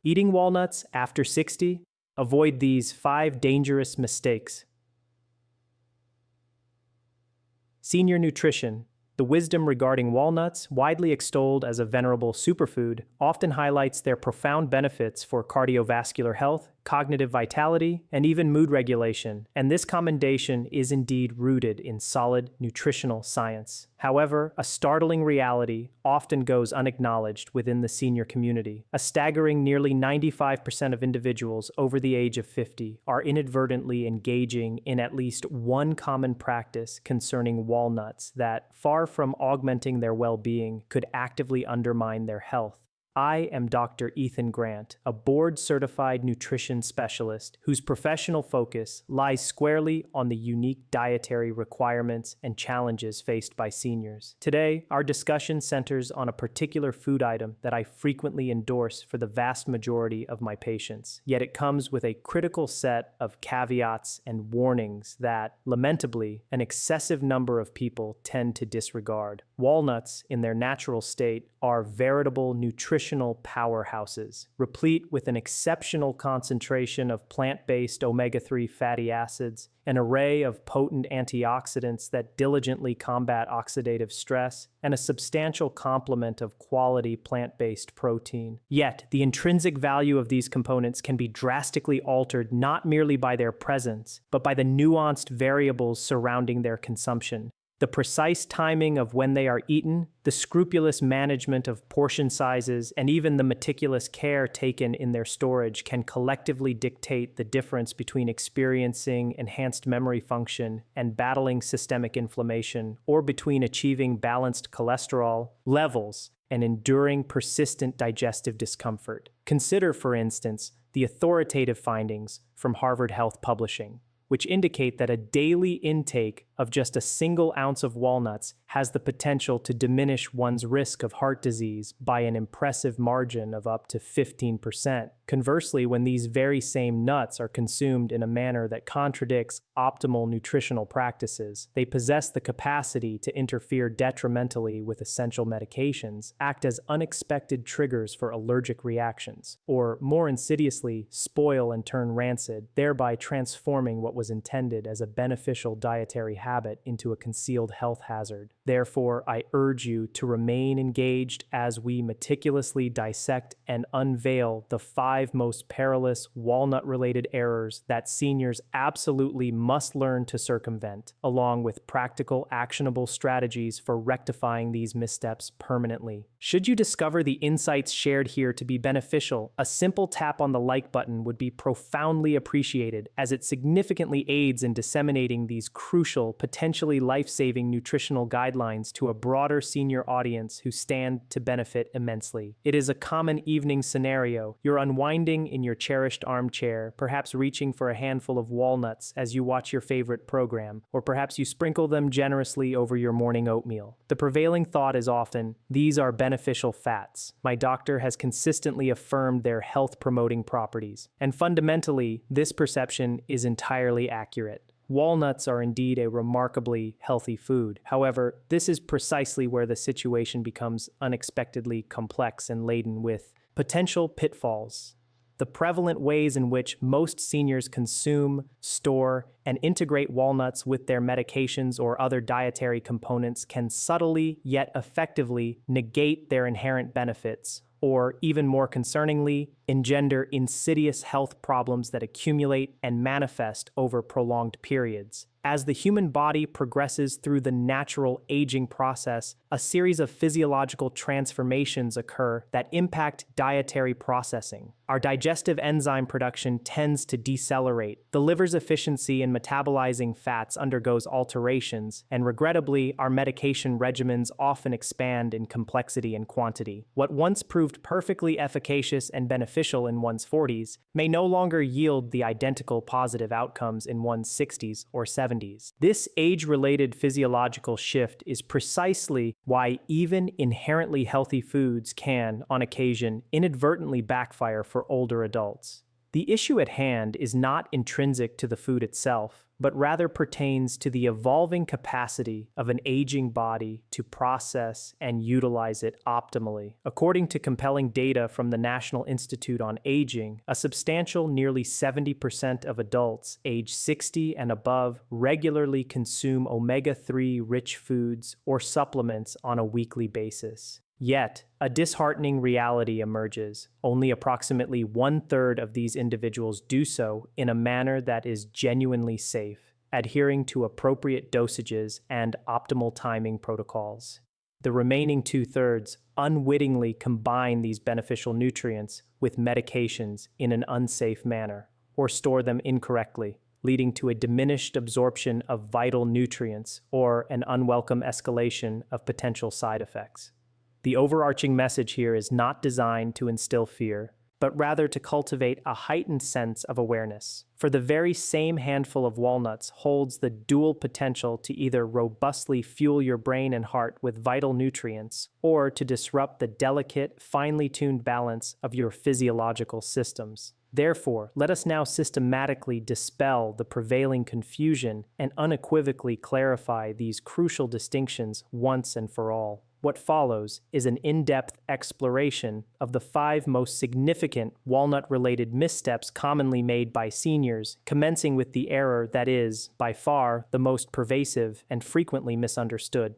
Eating walnuts after 60? Avoid these 5 dangerous mistakes. Senior nutrition. The wisdom regarding walnuts, widely extolled as a venerable superfood, often highlights their profound benefits for cardiovascular health, cognitive vitality, and even mood regulation, and this commendation is indeed rooted in solid nutritional science. However, a startling reality often goes unacknowledged within the senior community. A staggering nearly 95% of individuals over the age of 50 are inadvertently engaging in at least one common practice concerning walnuts that, far from augmenting their well-being, could actively undermine their health. I am Dr. Ethan Grant, a board-certified nutrition specialist whose professional focus lies squarely on the unique dietary requirements and challenges faced by seniors. Today, our discussion centers on a particular food item that I frequently endorse for the vast majority of my patients, yet it comes with a critical set of caveats and warnings that, lamentably, an excessive number of people tend to disregard. Walnuts, in their natural state, are veritable nutritional powerhouses, replete with an exceptional concentration of plant-based omega-3 fatty acids, an array of potent antioxidants that diligently combat oxidative stress, and a substantial complement of quality plant-based protein. Yet, the intrinsic value of these components can be drastically altered not merely by their presence, but by the nuanced variables surrounding their consumption. The precise timing of when they are eaten, the scrupulous management of portion sizes, and even the meticulous care taken in their storage can collectively dictate the difference between experiencing enhanced memory function and battling systemic inflammation, or between achieving balanced cholesterol levels and enduring persistent digestive discomfort. Consider, for instance, the authoritative findings from Harvard Health Publishing, which indicate that a daily intake of just a single ounce of walnuts has the potential to diminish one's risk of heart disease by an impressive margin of up to 15%. Conversely, when these very same nuts are consumed in a manner that contradicts optimal nutritional practices, they possess the capacity to interfere detrimentally with essential medications, act as unexpected triggers for allergic reactions, or, more insidiously, spoil and turn rancid, thereby transforming what was intended as a beneficial dietary habit into a concealed health hazard. Therefore, I urge you to remain engaged as we meticulously dissect and unveil the 5 most perilous walnut-related errors that seniors absolutely must learn to circumvent, along with practical, actionable strategies for rectifying these missteps permanently. Should you discover the insights shared here to be beneficial, a simple tap on the like button would be profoundly appreciated, as it significantly aids in disseminating these crucial, potentially life-saving nutritional guidelines to a broader senior audience who stand to benefit immensely. It is a common evening scenario. You're unwinding in your cherished armchair, perhaps reaching for a handful of walnuts as you watch your favorite program, or perhaps you sprinkle them generously over your morning oatmeal. The prevailing thought is often, these are beneficial fats. My doctor has consistently affirmed their health-promoting properties. And fundamentally, this perception is entirely accurate. Walnuts are indeed a remarkably healthy food. However, this is precisely where the situation becomes unexpectedly complex and laden with potential pitfalls. The prevalent ways in which most seniors consume, store, and integrate walnuts with their medications or other dietary components can subtly yet effectively negate their inherent benefits, or, even more concerningly, engender insidious health problems that accumulate and manifest over prolonged periods. As the human body progresses through the natural aging process, a series of physiological transformations occur that impact dietary processing. Our digestive enzyme production tends to decelerate. The liver's efficiency in metabolizing fats undergoes alterations, and regrettably, our medication regimens often expand in complexity and quantity. What once proved perfectly efficacious and beneficial in one's 40s may no longer yield the identical positive outcomes in one's 60s or 70s. This age-related physiological shift is precisely why even inherently healthy foods can, on occasion, inadvertently backfire for older adults. The issue at hand is not intrinsic to the food itself, but rather pertains to the evolving capacity of an aging body to process and utilize it optimally. According to compelling data from the National Institute on Aging, a substantial nearly 70% of adults age 60 and above regularly consume omega-3 rich foods or supplements on a weekly basis. Yet, a disheartening reality emerges. Only approximately 1/3 of these individuals do so in a manner that is genuinely safe, adhering to appropriate dosages and optimal timing protocols. The remaining 2/3 unwittingly combine these beneficial nutrients with medications in an unsafe manner, or store them incorrectly, leading to a diminished absorption of vital nutrients or an unwelcome escalation of potential side effects. The overarching message here is not designed to instill fear, but rather to cultivate a heightened sense of awareness. For the very same handful of walnuts holds the dual potential to either robustly fuel your brain and heart with vital nutrients, or to disrupt the delicate, finely tuned balance of your physiological systems. Therefore, let us now systematically dispel the prevailing confusion and unequivocally clarify these crucial distinctions once and for all. What follows is an in-depth exploration of the 5 most significant walnut-related missteps commonly made by seniors, commencing with the error that is, by far, the most pervasive and frequently misunderstood.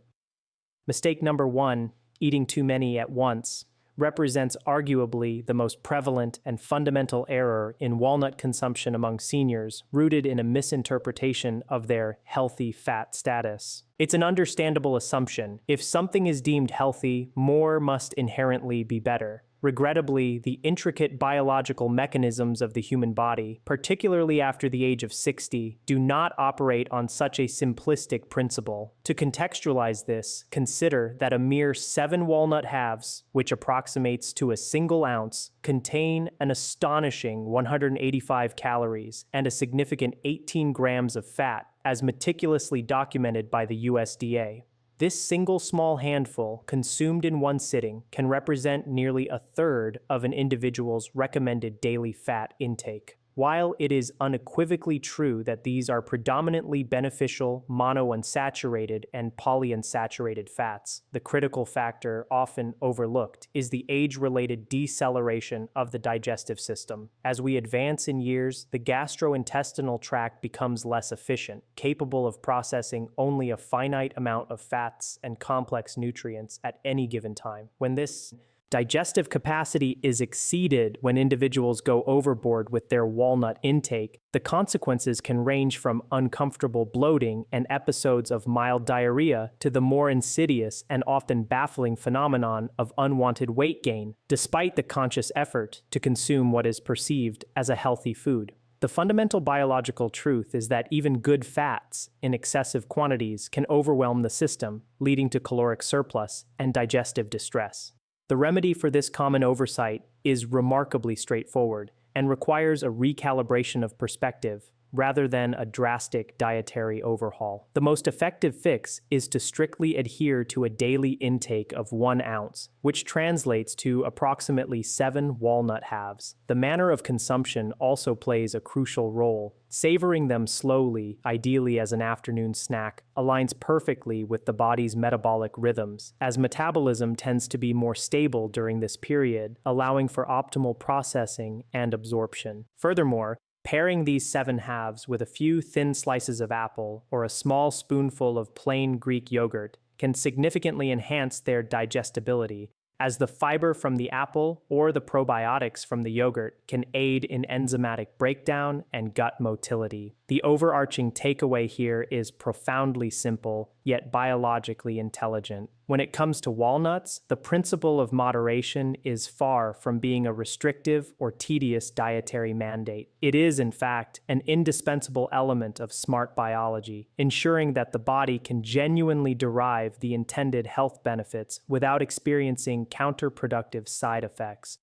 Mistake number 1, eating too many at once, represents arguably the most prevalent and fundamental error in walnut consumption among seniors, rooted in a misinterpretation of their healthy fat status. It's an understandable assumption. If something is deemed healthy, more must inherently be better. Regrettably, the intricate biological mechanisms of the human body, particularly after the age of 60, do not operate on such a simplistic principle. To contextualize this, consider that a mere 7 walnut halves, which approximates to a single ounce, contain an astonishing 185 calories and a significant 18 grams of fat, as meticulously documented by the USDA. This single small handful, consumed in one sitting, can represent nearly 1/3 of an individual's recommended daily fat intake. While it is unequivocally true that these are predominantly beneficial monounsaturated and polyunsaturated fats, the critical factor often overlooked is the age-related deceleration of the digestive system. As we advance in years, the gastrointestinal tract becomes less efficient, capable of processing only a finite amount of fats and complex nutrients at any given time. When this digestive capacity is exceeded when individuals go overboard with their walnut intake, the consequences can range from uncomfortable bloating and episodes of mild diarrhea to the more insidious and often baffling phenomenon of unwanted weight gain, despite the conscious effort to consume what is perceived as a healthy food. The fundamental biological truth is that even good fats, in excessive quantities, can overwhelm the system, leading to caloric surplus and digestive distress. The remedy for this common oversight is remarkably straightforward and requires a recalibration of perspective rather than a drastic dietary overhaul. The most effective fix is to strictly adhere to a daily intake of 1 ounce, which translates to approximately 7 walnut halves. The manner of consumption also plays a crucial role. Savoring them slowly, ideally as an afternoon snack, aligns perfectly with the body's metabolic rhythms, as metabolism tends to be more stable during this period, allowing for optimal processing and absorption. Furthermore, pairing these 7 halves with a few thin slices of apple or a small spoonful of plain Greek yogurt can significantly enhance their digestibility, as the fiber from the apple or the probiotics from the yogurt can aid in enzymatic breakdown and gut motility. The overarching takeaway here is profoundly simple, yet biologically intelligent. When it comes to walnuts, the principle of moderation is far from being a restrictive or tedious dietary mandate. It is, in fact, an indispensable element of smart biology, ensuring that the body can genuinely derive the intended health benefits without experiencing counterproductive side effects.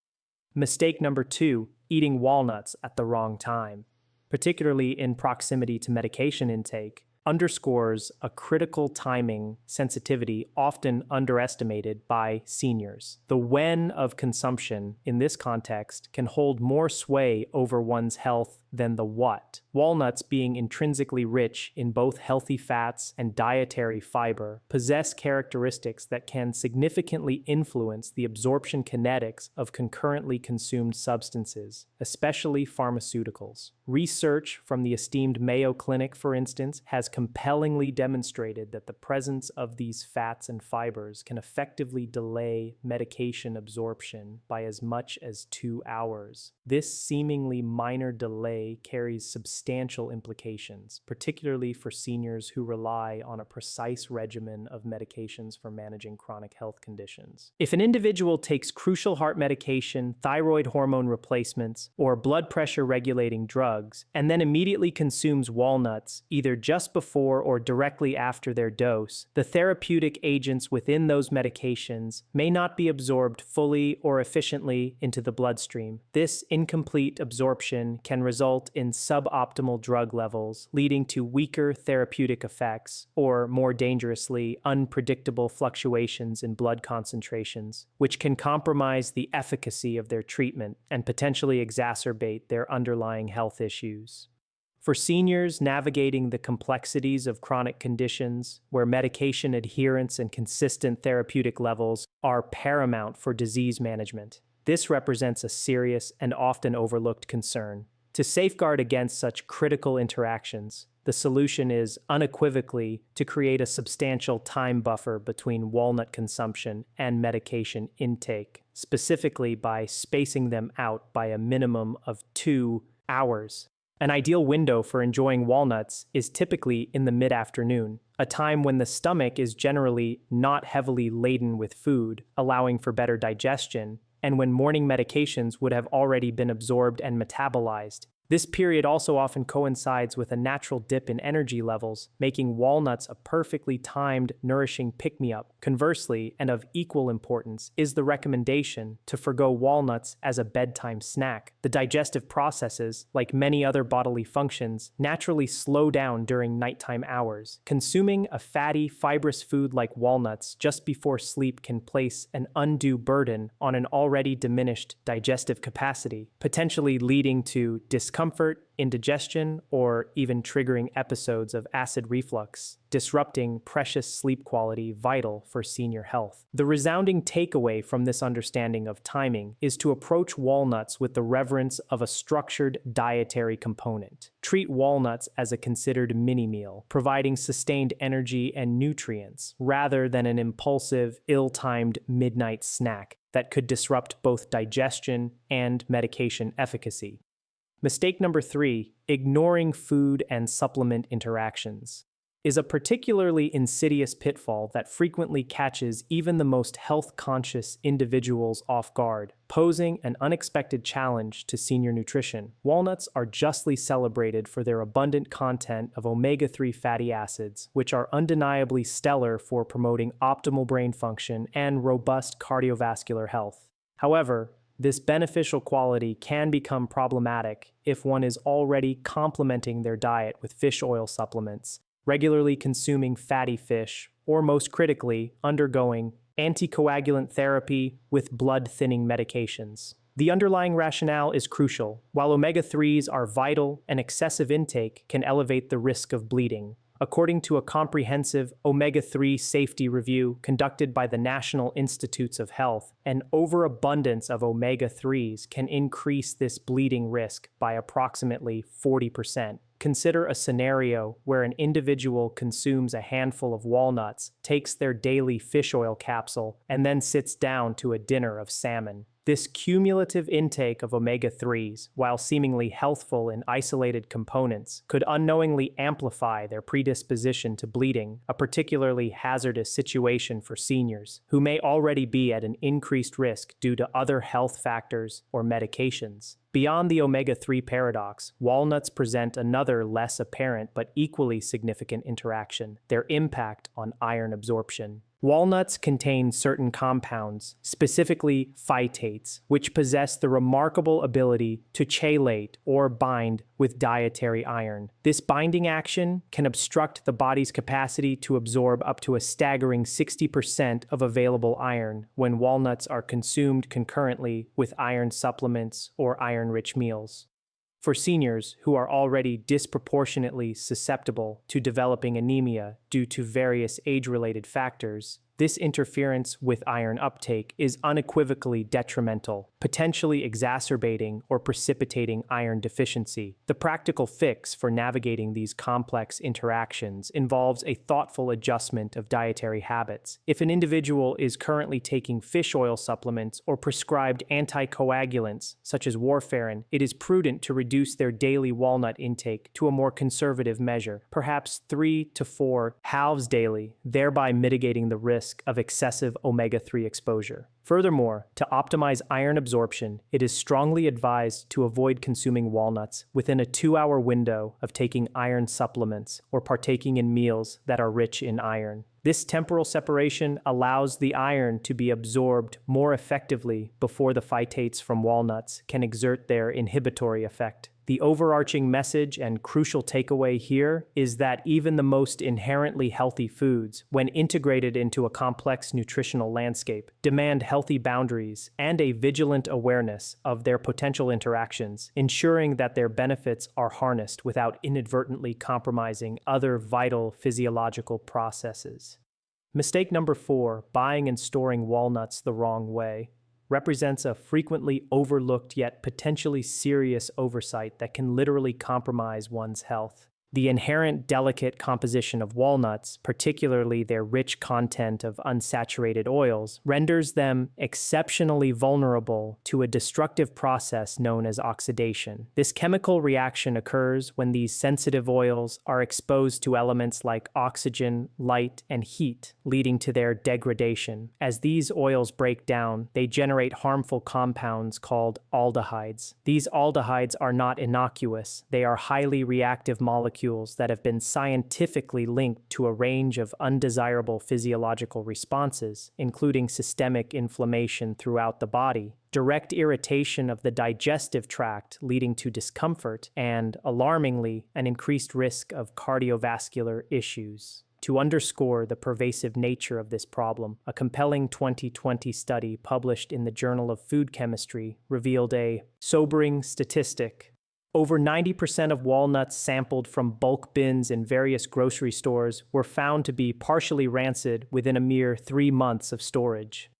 Mistake number 2, eating walnuts at the wrong time. Particularly in proximity to medication intake, underscores a critical timing sensitivity often underestimated by seniors. The when of consumption in this context can hold more sway over one's health than the what. Walnuts, being intrinsically rich in both healthy fats and dietary fiber, possess characteristics that can significantly influence the absorption kinetics of concurrently consumed substances, especially pharmaceuticals. Research from the esteemed Mayo Clinic, for instance, has compellingly demonstrated that the presence of these fats and fibers can effectively delay medication absorption by as much as 2 hours. This seemingly minor delay carries substantial implications, particularly for seniors who rely on a precise regimen of medications for managing chronic health conditions. If an individual takes crucial heart medication, thyroid hormone replacements, or blood pressure regulating drugs, and then immediately consumes walnuts, either just before or directly after their dose, the therapeutic agents within those medications may not be absorbed fully or efficiently into the bloodstream. This incomplete absorption can result in suboptimal drug levels, leading to weaker therapeutic effects, or more dangerously, unpredictable fluctuations in blood concentrations, which can compromise the efficacy of their treatment and potentially exacerbate their underlying health issues. For seniors navigating the complexities of chronic conditions, where medication adherence and consistent therapeutic levels are paramount for disease management, this represents a serious and often overlooked concern. To safeguard against such critical interactions, the solution is unequivocally to create a substantial time buffer between walnut consumption and medication intake, specifically by spacing them out by a minimum of 2 hours. An ideal window for enjoying walnuts is typically in the mid-afternoon, a time when the stomach is generally not heavily laden with food, allowing for better digestion, and when morning medications would have already been absorbed and metabolized. This period also often coincides with a natural dip in energy levels, making walnuts a perfectly timed, nourishing pick-me-up. Conversely, and of equal importance, is the recommendation to forgo walnuts as a bedtime snack. The digestive processes, like many other bodily functions, naturally slow down during nighttime hours. Consuming a fatty, fibrous food like walnuts just before sleep can place an undue burden on an already diminished digestive capacity, potentially leading to discomfort, indigestion, or even triggering episodes of acid reflux, disrupting precious sleep quality vital for senior health. The resounding takeaway from this understanding of timing is to approach walnuts with the reverence of a structured dietary component. Treat walnuts as a considered mini-meal, providing sustained energy and nutrients, rather than an impulsive, ill-timed midnight snack that could disrupt both digestion and medication efficacy. Mistake number 3, ignoring food and supplement interactions, is a particularly insidious pitfall that frequently catches even the most health-conscious individuals off guard, posing an unexpected challenge to senior nutrition. Walnuts are justly celebrated for their abundant content of omega-3 fatty acids, which are undeniably stellar for promoting optimal brain function and robust cardiovascular health. However, this beneficial quality can become problematic if one is already complementing their diet with fish oil supplements, regularly consuming fatty fish, or most critically, undergoing anticoagulant therapy with blood-thinning medications. The underlying rationale is crucial. While omega-3s are vital, an excessive intake can elevate the risk of bleeding. According to a comprehensive omega-3 safety review conducted by the National Institutes of Health, an overabundance of omega-3s can increase this bleeding risk by approximately 40%. Consider a scenario where an individual consumes a handful of walnuts, takes their daily fish oil capsule, and then sits down to a dinner of salmon. This cumulative intake of omega-3s, while seemingly healthful in isolated components, could unknowingly amplify their predisposition to bleeding, a particularly hazardous situation for seniors, who may already be at an increased risk due to other health factors or medications. Beyond the omega-3 paradox, walnuts present another less apparent but equally significant interaction: their impact on iron absorption. Walnuts contain certain compounds, specifically phytates, which possess the remarkable ability to chelate or bind with dietary iron. This binding action can obstruct the body's capacity to absorb up to a staggering 60% of available iron when walnuts are consumed concurrently with iron supplements or iron-rich meals. For seniors who are already disproportionately susceptible to developing anemia due to various age-related factors, this interference with iron uptake is unequivocally detrimental, potentially exacerbating or precipitating iron deficiency. The practical fix for navigating these complex interactions involves a thoughtful adjustment of dietary habits. If an individual is currently taking fish oil supplements or prescribed anticoagulants, such as warfarin, it is prudent to reduce their daily walnut intake to a more conservative measure, perhaps 3 to 4 halves daily, thereby mitigating the risk of excessive omega-3 exposure. Furthermore, to optimize iron absorption, it is strongly advised to avoid consuming walnuts within a 2-hour window of taking iron supplements or partaking in meals that are rich in iron. This temporal separation allows the iron to be absorbed more effectively before the phytates from walnuts can exert their inhibitory effect. The overarching message and crucial takeaway here is that even the most inherently healthy foods, when integrated into a complex nutritional landscape, demand healthy boundaries and a vigilant awareness of their potential interactions, ensuring that their benefits are harnessed without inadvertently compromising other vital physiological processes. Mistake number 4, buying and storing walnuts the wrong way, represents a frequently overlooked yet potentially serious oversight that can literally compromise one's health. The inherent delicate composition of walnuts, particularly their rich content of unsaturated oils, renders them exceptionally vulnerable to a destructive process known as oxidation. This chemical reaction occurs when these sensitive oils are exposed to elements like oxygen, light, and heat, leading to their degradation. As these oils break down, they generate harmful compounds called aldehydes. These aldehydes are not innocuous. They are highly reactive molecules that have been scientifically linked to a range of undesirable physiological responses, including systemic inflammation throughout the body, direct irritation of the digestive tract leading to discomfort, and, alarmingly, an increased risk of cardiovascular issues. To underscore the pervasive nature of this problem, a compelling 2020 study published in the Journal of Food Chemistry revealed a sobering statistic. Over 90% of walnuts sampled from bulk bins in various grocery stores were found to be partially rancid within a mere 3 months of storage.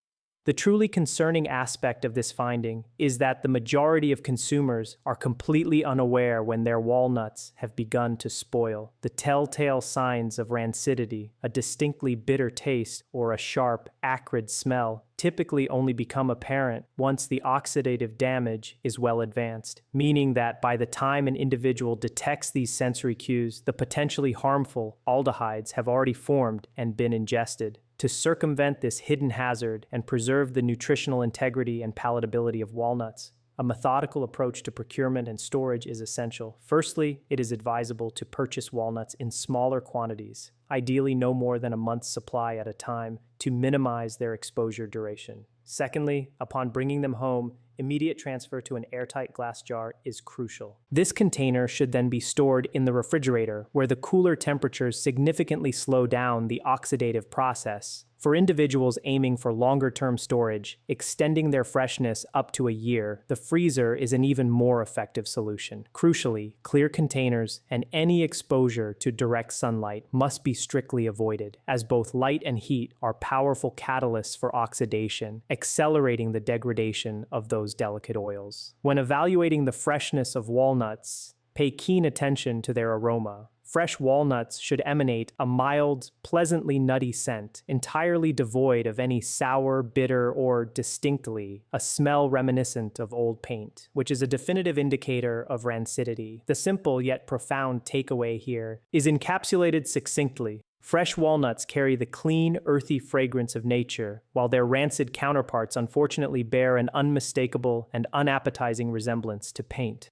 The truly concerning aspect of this finding is that the majority of consumers are completely unaware when their walnuts have begun to spoil. The telltale signs of rancidity, a distinctly bitter taste or a sharp, acrid smell, typically only become apparent once the oxidative damage is well advanced, meaning that by the time an individual detects these sensory cues, the potentially harmful aldehydes have already formed and been ingested. To circumvent this hidden hazard and preserve the nutritional integrity and palatability of walnuts, a methodical approach to procurement and storage is essential. Firstly, it is advisable to purchase walnuts in smaller quantities, ideally no more than a month's supply at a time, to minimize their exposure duration. Secondly, upon bringing them home, immediate transfer to an airtight glass jar is crucial. This container should then be stored in the refrigerator, where the cooler temperatures significantly slow down the oxidative process. For individuals aiming for longer-term storage, extending their freshness up to a year, the freezer is an even more effective solution. Crucially, clear containers and any exposure to direct sunlight must be strictly avoided, as both light and heat are powerful catalysts for oxidation, accelerating the degradation of those delicate oils. When evaluating the freshness of walnuts, pay keen attention to their aroma. Fresh walnuts should emanate a mild, pleasantly nutty scent, entirely devoid of any sour, bitter, or, distinctly, a smell reminiscent of old paint, which is a definitive indicator of rancidity. The simple yet profound takeaway here is encapsulated succinctly. Fresh walnuts carry the clean, earthy fragrance of nature, while their rancid counterparts unfortunately bear an unmistakable and unappetizing resemblance to paint.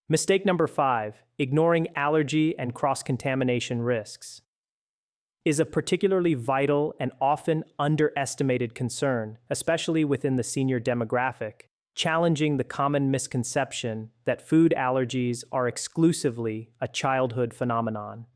Mistake number 5, ignoring allergy and cross-contamination risks. is a particularly vital and often underestimated concern, especially within the senior demographic, challenging the common misconception that food allergies are exclusively a childhood phenomenon.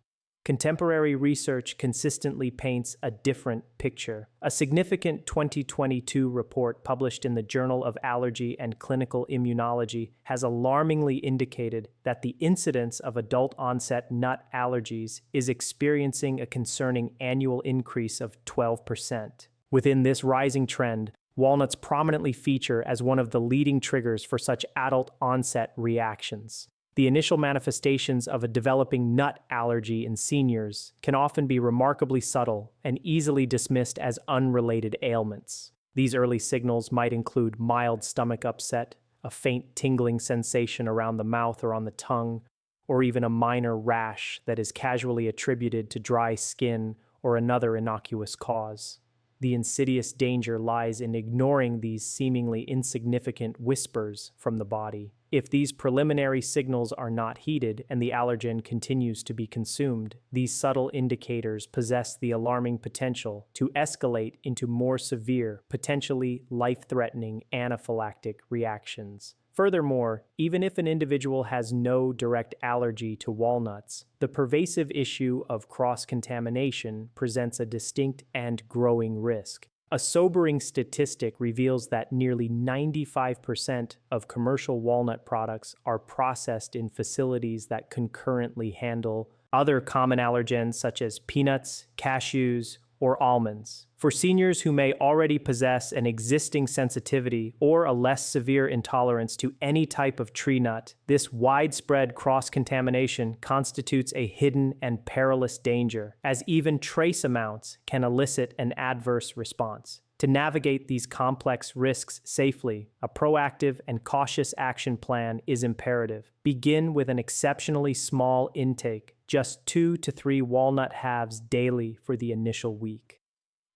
Contemporary research consistently paints a different picture. A significant 2022 report published in the Journal of Allergy and Clinical Immunology has alarmingly indicated that the incidence of adult-onset nut allergies is experiencing a concerning annual increase of 12%. Within this rising trend, walnuts prominently feature as one of the leading triggers for such adult-onset reactions. The initial manifestations of a developing nut allergy in seniors can often be remarkably subtle and easily dismissed as unrelated ailments. These early signals might include mild stomach upset, a faint tingling sensation around the mouth or on the tongue, or even a minor rash that is casually attributed to dry skin or another innocuous cause. The insidious danger lies in ignoring these seemingly insignificant whispers from the body. If these preliminary signals are not heeded and the allergen continues to be consumed, these subtle indicators possess the alarming potential to escalate into more severe, potentially life-threatening anaphylactic reactions. Furthermore, even if an individual has no direct allergy to walnuts, the pervasive issue of cross-contamination presents a distinct and growing risk. A sobering statistic reveals that nearly 95% of commercial walnut products are processed in facilities that concurrently handle other common allergens such as peanuts, cashews, or almonds. For seniors who may already possess an existing sensitivity or a less severe intolerance to any type of tree nut, this widespread cross-contamination constitutes a hidden and perilous danger, as even trace amounts can elicit an adverse response. To navigate these complex risks safely, a proactive and cautious action plan is imperative. Begin with an exceptionally small intake, just 2 to 3 walnut halves daily for the initial week.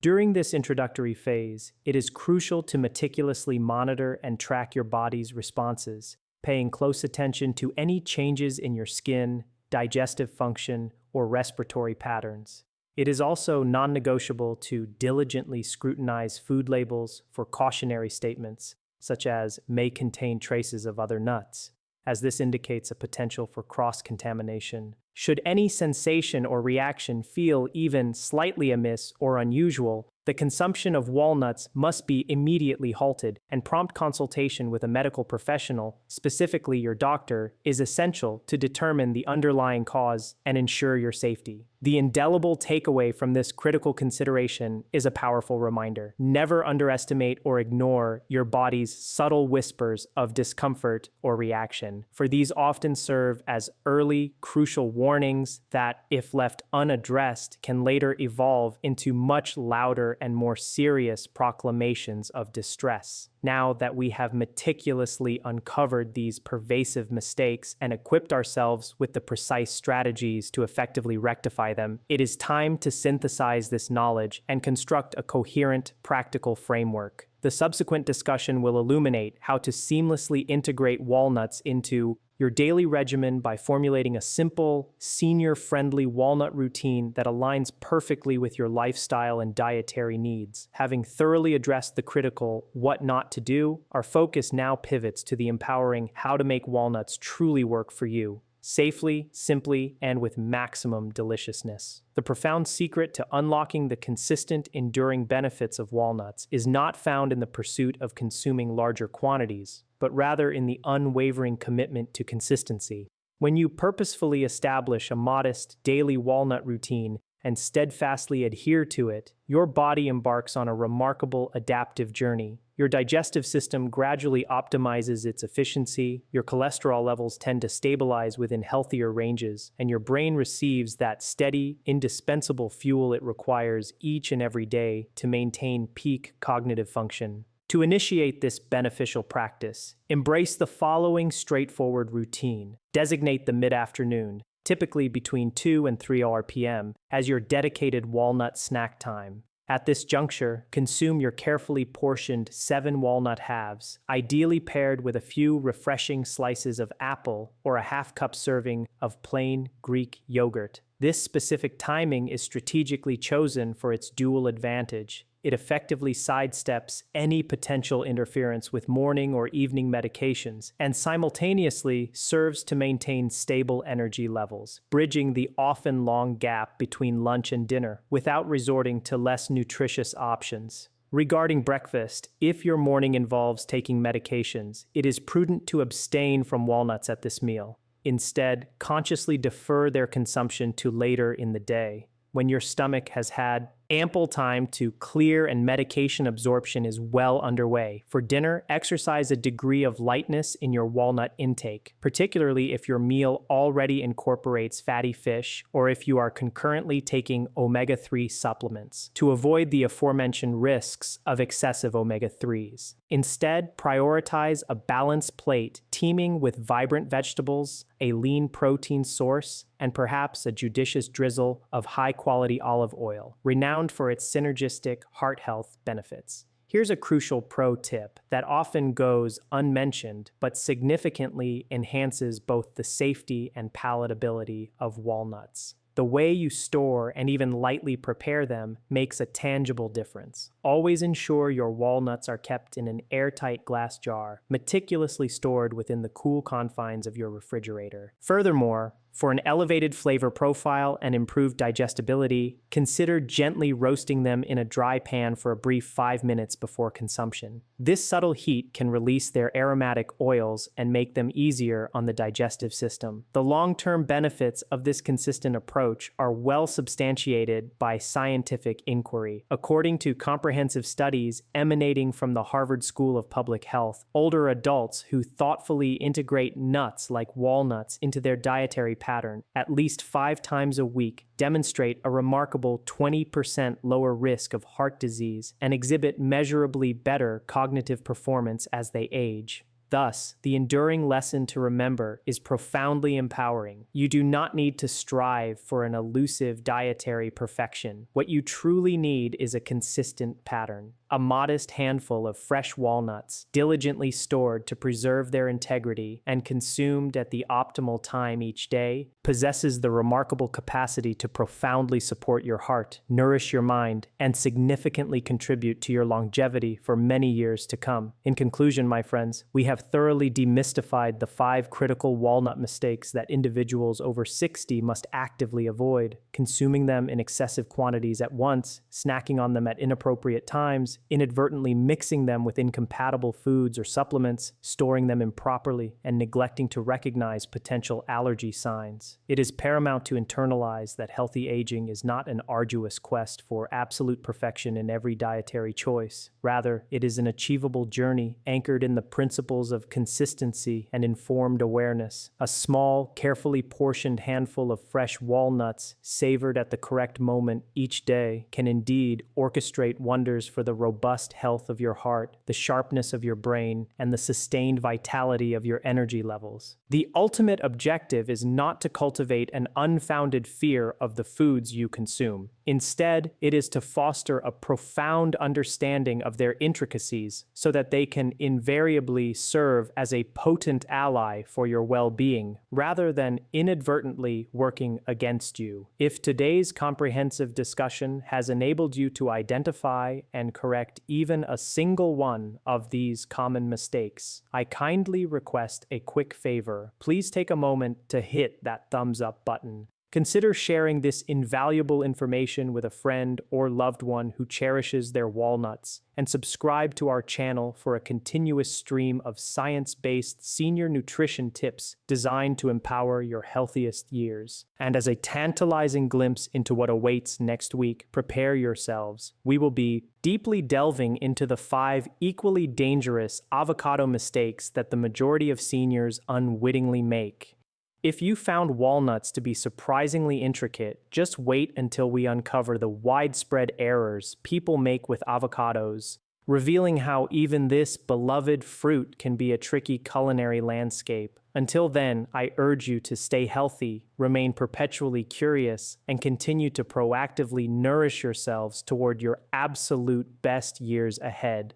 During this introductory phase, it is crucial to meticulously monitor and track your body's responses, paying close attention to any changes in your skin, digestive function, or respiratory patterns. It is also non-negotiable to diligently scrutinize food labels for cautionary statements, such as may contain traces of other nuts, as this indicates a potential for cross-contamination. Should any sensation or reaction feel even slightly amiss or unusual, the consumption of walnuts must be immediately halted, and prompt consultation with a medical professional, specifically your doctor, is essential to determine the underlying cause and ensure your safety. The indelible takeaway from this critical consideration is a powerful reminder. Never underestimate or ignore your body's subtle whispers of discomfort or reaction, for these often serve as early, crucial warnings that, if left unaddressed, can later evolve into much louder and more serious proclamations of distress. Now that we have meticulously uncovered these pervasive mistakes and equipped ourselves with the precise strategies to effectively rectify them, it is time to synthesize this knowledge and construct a coherent, practical framework. The subsequent discussion will illuminate how to seamlessly integrate walnuts into your daily regimen by formulating a simple, senior-friendly walnut routine that aligns perfectly with your lifestyle and dietary needs. Having thoroughly addressed the critical what not to do, our focus now pivots to the empowering how to make walnuts truly work for you, safely, simply, and with maximum deliciousness. The profound secret to unlocking the consistent, enduring benefits of walnuts is not found in the pursuit of consuming larger quantities, but rather in the unwavering commitment to consistency. When you purposefully establish a modest daily walnut routine and steadfastly adhere to it, your body embarks on a remarkable adaptive journey. Your digestive system gradually optimizes its efficiency, your cholesterol levels tend to stabilize within healthier ranges, and your brain receives that steady, indispensable fuel it requires each and every day to maintain peak cognitive function. To initiate this beneficial practice, embrace the following straightforward routine. Designate the mid-afternoon, typically between 2 and 3 p.m., as your dedicated walnut snack time. At this juncture, consume your carefully portioned 7 walnut halves, ideally paired with a few refreshing slices of apple or a half-cup serving of plain Greek yogurt. This specific timing is strategically chosen for its dual advantage. It effectively sidesteps any potential interference with morning or evening medications and simultaneously serves to maintain stable energy levels, bridging the often long gap between lunch and dinner without resorting to less nutritious options. Regarding breakfast, if your morning involves taking medications, it is prudent to abstain from walnuts at this meal. Instead, consciously defer their consumption to later in the day, when your stomach has had ample time to clear and medication absorption is well underway. For dinner, exercise a degree of lightness in your walnut intake, particularly if your meal already incorporates fatty fish or if you are concurrently taking omega-3 supplements, to avoid the aforementioned risks of excessive omega-3s. Instead, prioritize a balanced plate teeming with vibrant vegetables, a lean protein source, and perhaps a judicious drizzle of high-quality olive oil, renowned for its synergistic heart health benefits. Here's a crucial pro tip that often goes unmentioned but significantly enhances both the safety and palatability of walnuts. The way you store and even lightly prepare them makes a tangible difference. Always ensure your walnuts are kept in an airtight glass jar, meticulously stored within the cool confines of your refrigerator. Furthermore, for an elevated flavor profile and improved digestibility, consider gently roasting them in a dry pan for a brief 5 minutes before consumption. This subtle heat can release their aromatic oils and make them easier on the digestive system. The long-term benefits of this consistent approach are well substantiated by scientific inquiry. According to comprehensive studies emanating from the Harvard School of Public Health, older adults who thoughtfully integrate nuts like walnuts into their dietary pattern at least 5 times a week demonstrate a remarkable 20% lower risk of heart disease and exhibit measurably better cognitive performance as they age. Thus, the enduring lesson to remember is profoundly empowering. You do not need to strive for an elusive dietary perfection. What you truly need is a consistent pattern. A modest handful of fresh walnuts, diligently stored to preserve their integrity and consumed at the optimal time each day, possesses the remarkable capacity to profoundly support your heart, nourish your mind, and significantly contribute to your longevity for many years to come. In conclusion, my friends, we have thoroughly demystified the 5 critical walnut mistakes that individuals over 60 must actively avoid: consuming them in excessive quantities at once, snacking on them at inappropriate times, inadvertently mixing them with incompatible foods or supplements, storing them improperly, and neglecting to recognize potential allergy signs. It is paramount to internalize that healthy aging is not an arduous quest for absolute perfection in every dietary choice. Rather, it is an achievable journey anchored in the principles of consistency and informed awareness. A small, carefully portioned handful of fresh walnuts, savored at the correct moment each day, can indeed orchestrate wonders for the robust health of your heart, the sharpness of your brain, and the sustained vitality of your energy levels. The ultimate objective is not to cultivate an unfounded fear of the foods you consume. Instead, it is to foster a profound understanding of their intricacies so that they can invariably serve as a potent ally for your well-being, rather than inadvertently working against you. If today's comprehensive discussion has enabled you to identify and correct even a single one of these common mistakes, I kindly request a quick favor. Please take a moment to hit that thumbs up button. Consider sharing this invaluable information with a friend or loved one who cherishes their walnuts, and subscribe to our channel for a continuous stream of science-based senior nutrition tips designed to empower your healthiest years. And as a tantalizing glimpse into what awaits next week, prepare yourselves. We will be deeply delving into the 5 equally dangerous avocado mistakes that the majority of seniors unwittingly make. If you found walnuts to be surprisingly intricate, just wait until we uncover the widespread errors people make with avocados, revealing how even this beloved fruit can be a tricky culinary landscape. Until then, I urge you to stay healthy, remain perpetually curious, and continue to proactively nourish yourselves toward your absolute best years ahead.